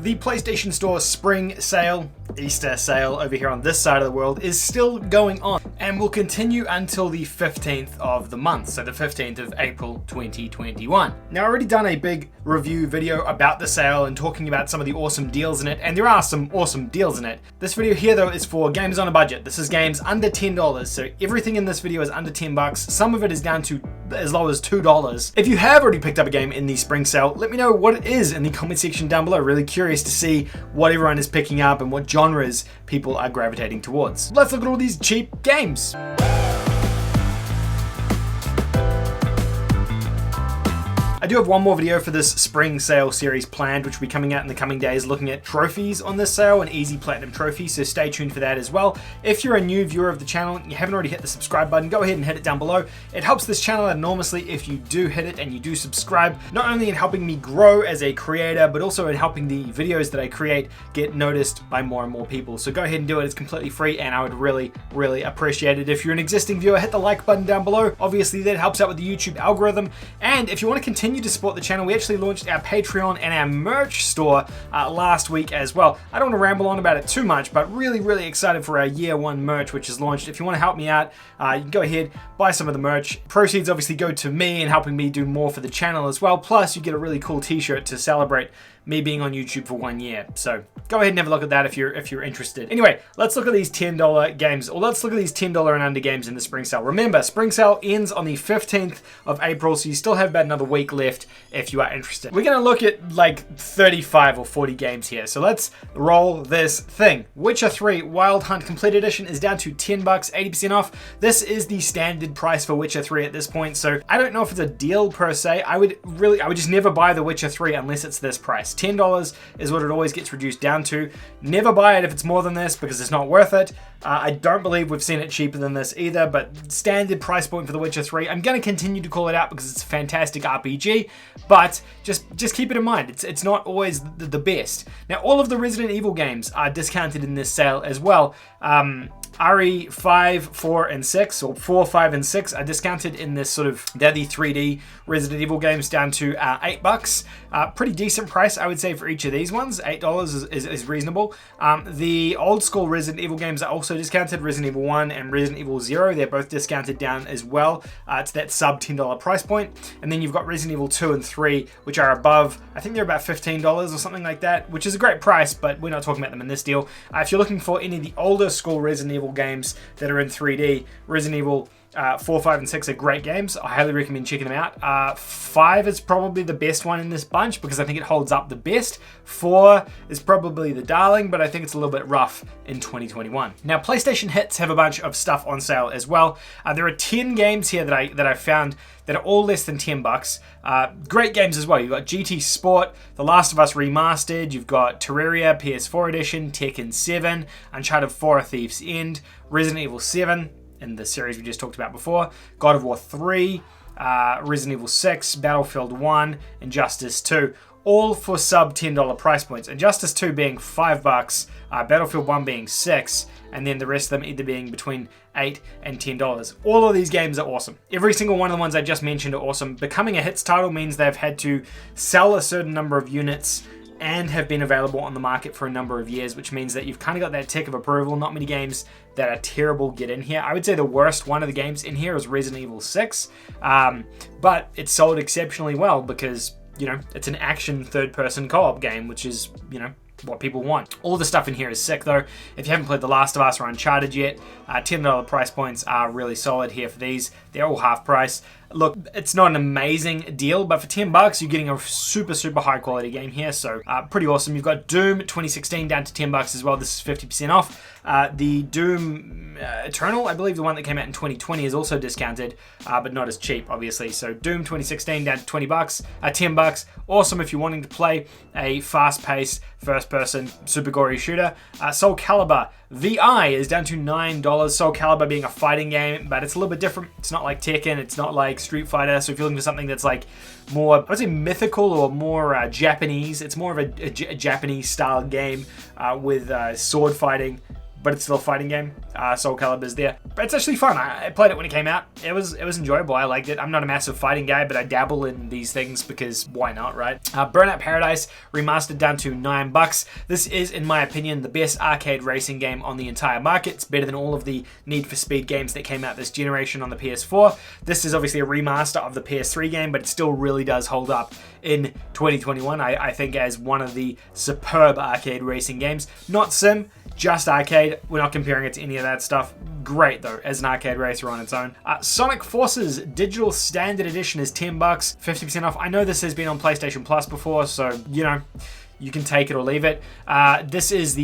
The PlayStation Store spring sale, Easter sale over here on this side of the world is still going on and will continue until the 15th of the month, so the 15th of April 2021. Now, I've already done a big review video about the sale and talking about some of the awesome deals in it, and there are some awesome deals in it. This video here though is for games on a budget. This is games under $10, so everything in this video is under 10 bucks. Some of it is down to as low as $2. If you have already picked up a game in the spring sale, let me know what it is in the comment section down below. Really curious to see what everyone is picking up and what genres people are gravitating towards. Let's look at all these cheap games. I do have one more video for this spring sale series planned, which will be coming out in the coming days, looking at trophies on this sale and easy platinum trophies, so stay tuned for that as well. If you're a new viewer of the channel and you haven't already hit the subscribe button, go ahead and hit it down below. It helps this channel enormously if you do hit it and you do subscribe, not only in helping me grow as a creator, but also in helping the videos that I create get noticed by more and more people. So go ahead and do it. It's completely free and I would really, really appreciate it. If you're an existing viewer, hit the like button down below. Obviously that helps out with the YouTube algorithm. And if you want to continue to support the channel, we actually launched our Patreon and our merch store last week as well. I don't want to ramble on about it too much, but really excited for our year one merch, which is launched. If you want to help me out, you can go ahead, buy some of the merch. Proceeds obviously go to me and helping me do more for the channel as well. Plus you get a really cool t-shirt to celebrate me being on YouTube for 1 year. So go ahead and have a look at that if you're interested. Anyway, let's look at these $10 games, or let's look at these $10 and under games in the spring sale. Remember, spring sale ends on the 15th of April, so you still have about another week left if you are interested. We're gonna look at like 35 or 40 games here. So let's roll this thing. Witcher 3 Wild Hunt Complete Edition is down to 10 bucks, 80% off. This is the standard price for Witcher 3 at this point, so I don't know if it's a deal per se. I would just never buy the Witcher 3 unless it's this price. $10 is what it always gets reduced down to. Never buy it if it's more than this because it's not worth it. I don't believe we've seen it cheaper than this either, but standard price point for The Witcher 3. I'm going to continue to call it out because it's a fantastic RPG, but just keep it in mind, it's not always the best. Now, all of the Resident Evil games are discounted in this sale as well. RE5, 4, and 6, or 4, 5, and 6 are discounted in this sort of, they're the 3D Resident Evil games down to 8 bucks. Pretty decent price, I would say, for each of these ones. $8 is reasonable. The old school Resident Evil games are also discounted. Resident Evil 1 and Resident Evil 0, they're both discounted down as well to that sub $10 price point. And then you've got Resident Evil 2 and 3, which are above, I think they're about $15 or something like that, which is a great price, but we're not talking about them in this deal. If you're looking for any of the older school Resident Evil games that are in 3D, Resident Evil 4, 5, and 6 are great games. I highly recommend checking them out. 5 is probably the best one in this bunch because I think it holds up the best. 4 is probably the darling, but I think it's a little bit rough in 2021. Now, PlayStation Hits have a bunch of stuff on sale as well. There are 10 games here that I found that are all less than 10 bucks. Great games as well. You've got GT Sport, The Last of Us Remastered, you've got Terraria PS4 Edition, Tekken 7, Uncharted 4: A Thief's End, Resident Evil 7, in the series we just talked about before, God of War 3, Resident Evil 6, Battlefield 1, Injustice 2, all for sub $10 price points. Injustice 2 being 5 bucks, Battlefield 1 being 6, and then the rest of them either being between $8 and $10. All of these games are awesome. Every single one of the ones I just mentioned are awesome. Becoming a hits title means they've had to sell a certain number of units and have been available on the market for a number of years, which means that you've kind of got that tick of approval. Not many games that are terrible get in here. I would say the worst one of the games in here is Resident Evil 6, but it sold exceptionally well because, you know, it's an action third-person co-op game, which is, you know, what people want. All the stuff in here is sick though. If you haven't played The Last of Us or Uncharted yet, $10 price points are really solid here for these. They're all half price. Look, it's not an amazing deal, but for 10 bucks, you're getting a super high quality game here, so pretty awesome. You've got Doom 2016 down to 10 bucks as well. This is 50% off. The Doom Eternal, I believe the one that came out in 2020, is also discounted, but not as cheap, obviously. So Doom 2016 down to 20 bucks, 10 bucks. Awesome if you're wanting to play a fast-paced, first-person, super gory shooter. Soul Calibur VI is down to $9. Soul Calibur being a fighting game, but it's a little bit different. It's not like Tekken, it's not like Street Fighter, so if you're looking for something that's like more, I would say mythical or more Japanese, it's more of a Japanese style game with sword fighting. but it's still a fighting game. Soul Calibur's there. But it's actually fun. I played it when it came out. It was enjoyable. I liked it. I'm not a massive fighting guy, but I dabble in these things because why not, right? Burnout Paradise remastered down to $9. This is, in my opinion, the best arcade racing game on the entire market. It's better than all of the Need for Speed games that came out this generation on the PS4. This is obviously a remaster of the PS3 game, but it still really does hold up in 2021, I think, as one of the superb arcade racing games. Not sim, just arcade. We're not comparing it to any of that stuff. Great though, as an arcade racer on its own. Sonic Forces Digital Standard Edition is $10, 50% off. I know this has been on PlayStation Plus before, so you know, you can take it or leave it. This is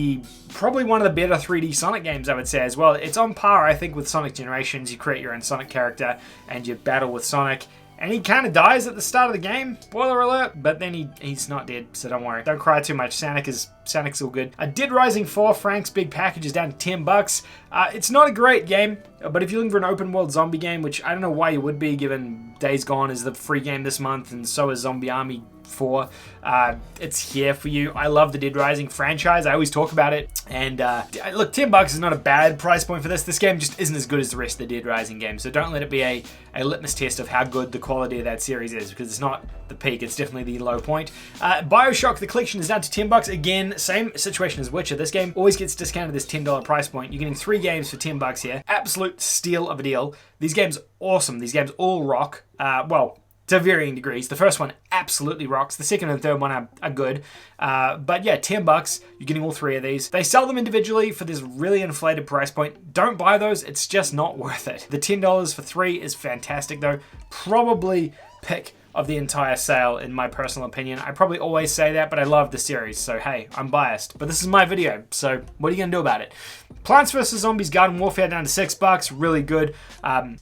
probably one of the better 3D Sonic games, I would say, as well. It's on par, I think, with Sonic Generations. You create your own Sonic character and you battle with Sonic. And he kind of dies at the start of the game, spoiler alert, but then he's not dead, so don't worry. Don't cry too much, Sonic's all good. Dead Rising 4, Frank's Big Package, is down to $10. It's not a great game, but if you're looking for an open world zombie game, which I don't know why you would be, given Days Gone is the free game this month, and so is Zombie Army 4, it's here for you. I love the Dead Rising franchise. I always talk about it. And look, $10 is not a bad price point for this. This game just isn't as good as the rest of the Dead Rising games. So don't let it be a litmus test of how good the quality of that series is, because it's not the peak. It's definitely the low point. BioShock the Collection is down to $10. Again, same situation as Witcher. This game always gets discounted this $10 price point. You're getting 3 games for $10 here. Absolute steal of a deal. These games awesome. These games all rock. Well, to varying degrees. The first one absolutely rocks. The second and third one are good. But yeah, $10. You're getting all 3 of these. They sell them individually for this really inflated price point. Don't buy those. It's just not worth it. The $10 for 3 is fantastic though. Probably pick of the entire sale, in my personal opinion. I probably always say that, but I love the series, so hey, I'm biased. But this is my video, so what are you gonna do about it? Plants vs. Zombies Garden Warfare down to $6. Really good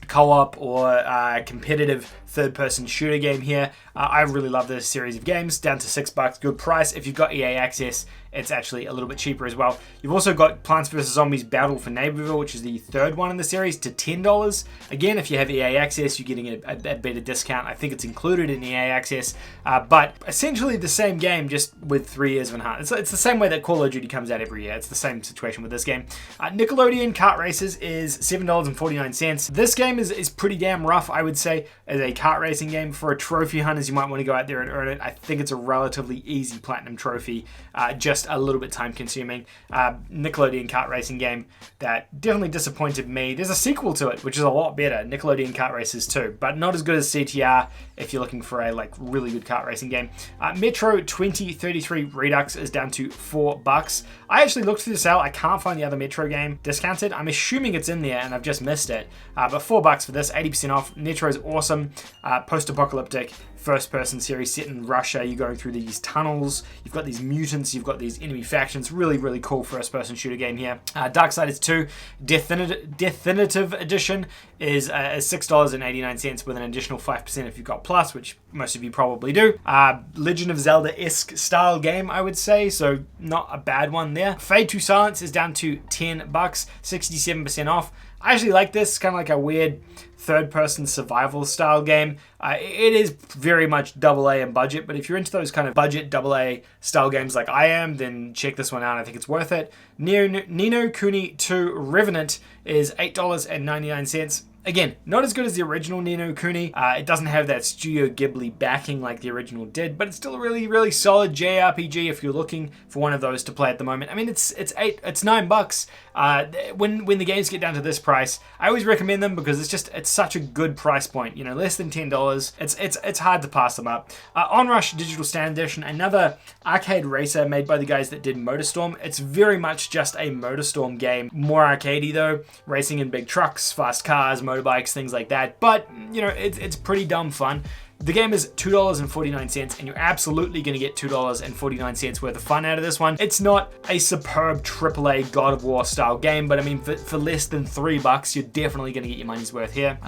co-op or competitive third-person shooter game here. I really love this series of games. Down to $6, good price. If you've got EA Access, it's actually a little bit cheaper as well. You've also got Plants vs. Zombies Battle for Neighborville, which is the third one in the series, to $10. Again, if you have EA Access, you're getting a better discount. I think it's included in EA Access, but essentially the same game, just with 3 years of enhancement. It's the same way that Call of Duty comes out every year. It's the same situation with this game. Nickelodeon Kart Races is $7.49. This game is pretty damn rough, I would say, as a kart racing game. For a trophy hunters, you might want to go out there and earn it. I think it's a relatively easy platinum trophy, just a little bit time consuming. Nickelodeon kart racing game that definitely disappointed me. There's a sequel to it, which is a lot better, Nickelodeon Kart Races 2, but not as good as CTR if you're looking for a really good kart racing game. Metro 2033 Redux is down to $4. I actually looked through the sale. I can't find the other Metro game discounted. I'm assuming it's in there and I've just missed it. But $4 for this, 80% off. Metro's awesome. Post-apocalyptic first-person series set in Russia. You're going through these tunnels. You've got these mutants. You've got these enemy factions. Really, really cool first-person shooter game here. Darksiders II Definitive Edition is $6.89 with an additional 5% if you've got Plus, which most of you probably do. Legend of Zelda-esque style game, I would say, so not a bad one there. Fade to Silence is down to $10, 67% off. I actually like this. It's kind of like a weird third-person survival style game. It is very much AA in budget, but if you're into those kind of budget AA style games like I am, then check this one out. I think it's worth it. Ni no Kuni 2 Revenant is $8.99. Again, not as good as the original Ni no Kuni. It doesn't have that Studio Ghibli backing like the original did, but it's still a really, really solid JRPG if you're looking for one of those to play at the moment. I mean, it's $9. When the games get down to this price, I always recommend them because it's such a good price point. You know, less than $10. It's hard to pass them up. Onrush Digital Standard Edition, another arcade racer made by the guys that did MotorStorm. It's very much just a MotorStorm game, more arcadey though, racing in big trucks, fast cars, motorbikes, things like that. But you know, it's pretty dumb fun. The game is $2.49, and you're absolutely going to get $2.49 worth of fun out of this one. It's not a superb AAA God of War style game, but I mean, for less than $3, you're definitely going to get your money's worth here.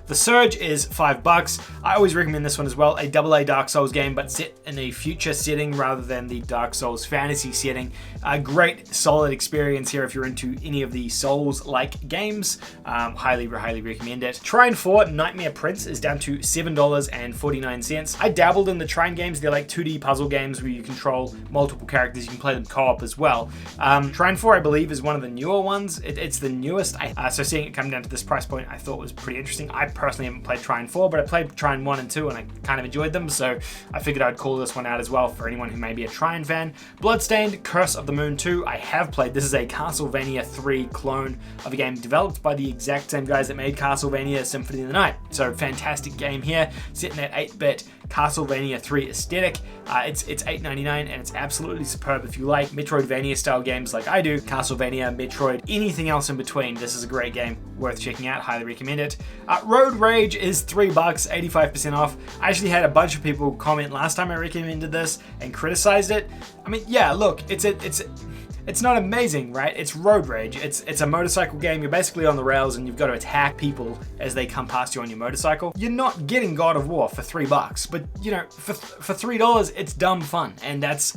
The Surge is $5. I always recommend this one as well. A AA Dark Souls game, but set in a future setting rather than the Dark Souls fantasy setting. A great, solid experience here if you're into any of the Souls-like games. Highly recommend it. Trine 4 Nightmare Prince is down to $7.49. $8.49. I dabbled in the Trine games. They're like 2D puzzle games where you control multiple characters. You can play them co-op as well. Trine 4, I believe, is one of the newer ones. It's the newest. So seeing it come down to this price point, I thought was pretty interesting. I personally haven't played Trine 4, but I played Trine 1 and 2 and I kind of enjoyed them, so I figured I'd call this one out as well for anyone who may be a Trine fan. Bloodstained Curse of the Moon 2, I have played. This is a Castlevania 3 clone of a game developed by the exact same guys that made Castlevania Symphony of the Night. So fantastic game here, set in that 8-bit Castlevania 3 aesthetic. It's $8.99 and it's absolutely superb. If you like Metroidvania style games like I do, Castlevania, Metroid, anything else in between, this is a great game, worth checking out, highly recommend it. Road Rage is $3, 85% off. I actually had a bunch of people comment last time I recommended this and criticized it. I mean, yeah, look, it's not amazing, right? It's Road Rage. It's a motorcycle game. You're basically on the rails and you've got to attack people as they come past you on your motorcycle. You're not getting God of War for $3, but you know, for $3, it's dumb fun, and that's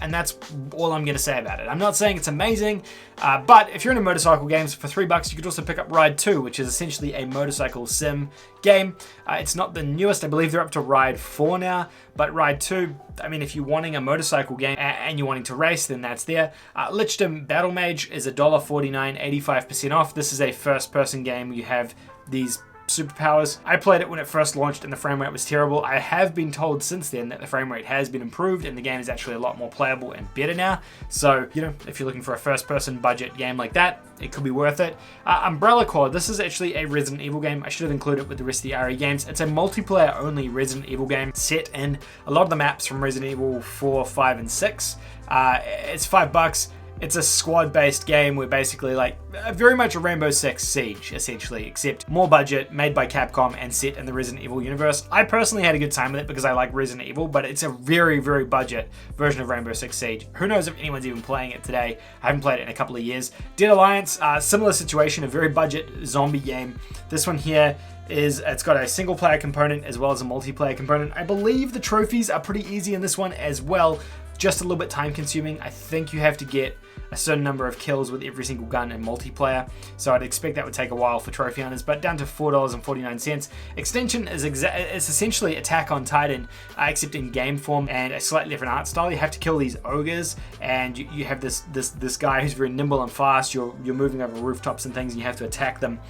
all I'm gonna say about it. I'm not saying it's amazing, but if you're into motorcycle games for $3, you could also pick up Ride 2, which is essentially a motorcycle sim game. It's not the newest. I believe they're up to Ride 4 now, but Ride 2, I mean, if you're wanting a motorcycle game and you're wanting to race, then that's there. Lichdom Battle Mage is $1.49, 85% off. This is a first-person game. You have these superpowers. I played it when it first launched and the frame rate was terrible. I have been told since then that the frame rate has been improved and the game is actually a lot more playable and better now. So, you know, if you're looking for a first-person budget game like that, it could be worth it. Umbrella Corps, this is actually a Resident Evil game. I should have included it with the rest of the RE games. It's a multiplayer-only Resident Evil game set in a lot of the maps from Resident Evil 4, 5, and 6. It's $5. It's a squad-based game where basically like very much a Rainbow Six Siege, essentially, except more budget, made by Capcom and set in the Resident Evil universe. I personally had a good time with it because I like Resident Evil, but it's a very, very budget version of Rainbow Six Siege. Who knows if anyone's even playing it today. I haven't played it in a couple of years. Dead Alliance, similar situation, a very budget zombie game. This one here it's got a single player component as well as a multiplayer component. I believe the trophies are pretty easy in this one as well, just a little bit time consuming. I think you have to get a certain number of kills with every single gun in multiplayer, so I'd expect that would take a while for trophy hunters, but down to $4.49. Extension is it's essentially Attack on Titan, except in game form and a slightly different art style. You have to kill these ogres, and you have this guy who's very nimble and fast. You're moving over rooftops and things, and you have to attack them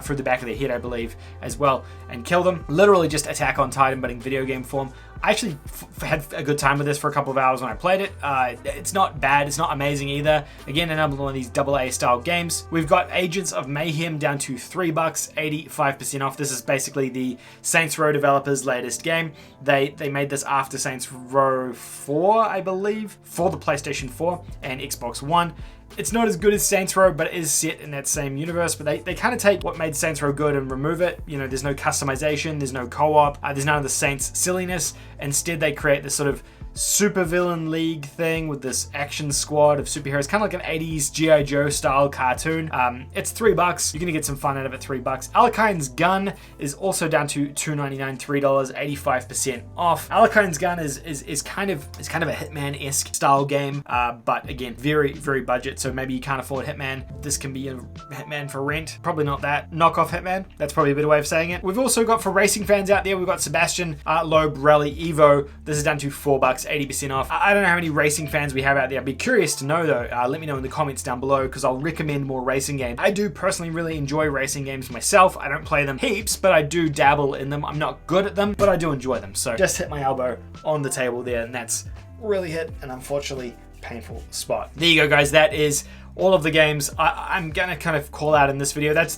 through the back of their head, I believe, as well, and kill them. Literally just Attack on Titan, but in video game form. I actually had a good time with this for a couple of hours when I played it. It's not bad, it's not amazing either. Again, another one of these AA style games. We've got Agents of Mayhem down to $3, 85% off. This is basically the Saints Row developers' latest game. They made this after Saints Row 4, I believe, for the PlayStation 4 and Xbox One. It's not as good as Saints Row, but it is set in that same universe. But they kind of take what made Saints Row good and remove it. You know, there's no customization, there's no co-op, there's none of the Saints silliness. Instead, they create this sort of supervillain league thing with this action squad of superheroes, kind of like an 80s G.I. Joe style cartoon. It's $3. You're gonna get some fun out of it. $3. Alakine's Gun is also down to $2.99, $3, 85% off. Alakine's Gun is kind of a Hitman-esque style game, but again, very, very budget. So maybe you can't afford Hitman. This can be a Hitman for rent. Probably not that. Knockoff Hitman. That's probably a better way of saying it. We've also got, for racing fans out there, we've got Sebastian Loeb Rally Evo. This is down to $4, 80% off. I don't know how many racing fans we have out there. I'd be curious to know though. Let me know in the comments down below, because I'll recommend more racing games. I do personally really enjoy racing games myself. I don't play them heaps, but I do dabble in them. I'm not good at them, but I do enjoy them. So just hit my elbow on the table there, and that's really hit an unfortunately painful spot. There you go, guys. That is all of the games I'm gonna kind of call out in this video. That's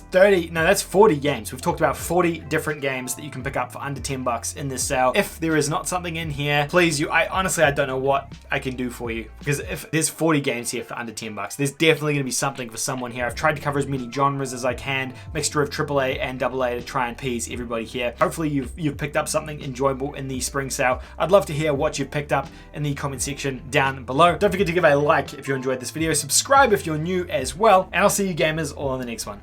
40 games. We've talked about 40 different games that you can pick up for under $10 in this sale. If there is not something in here, please, honestly, I don't know what I can do for you, because if there's 40 games here for under $10, there's definitely gonna be something for someone here. I've tried to cover as many genres as I can, mixture of AAA and AA to try and appease everybody here. Hopefully you've picked up something enjoyable in the spring sale. I'd love to hear what you've picked up in the comment section down below. Don't forget to give a like if you enjoyed this video, subscribe if you're new as well, and I'll see you gamers all in the next one.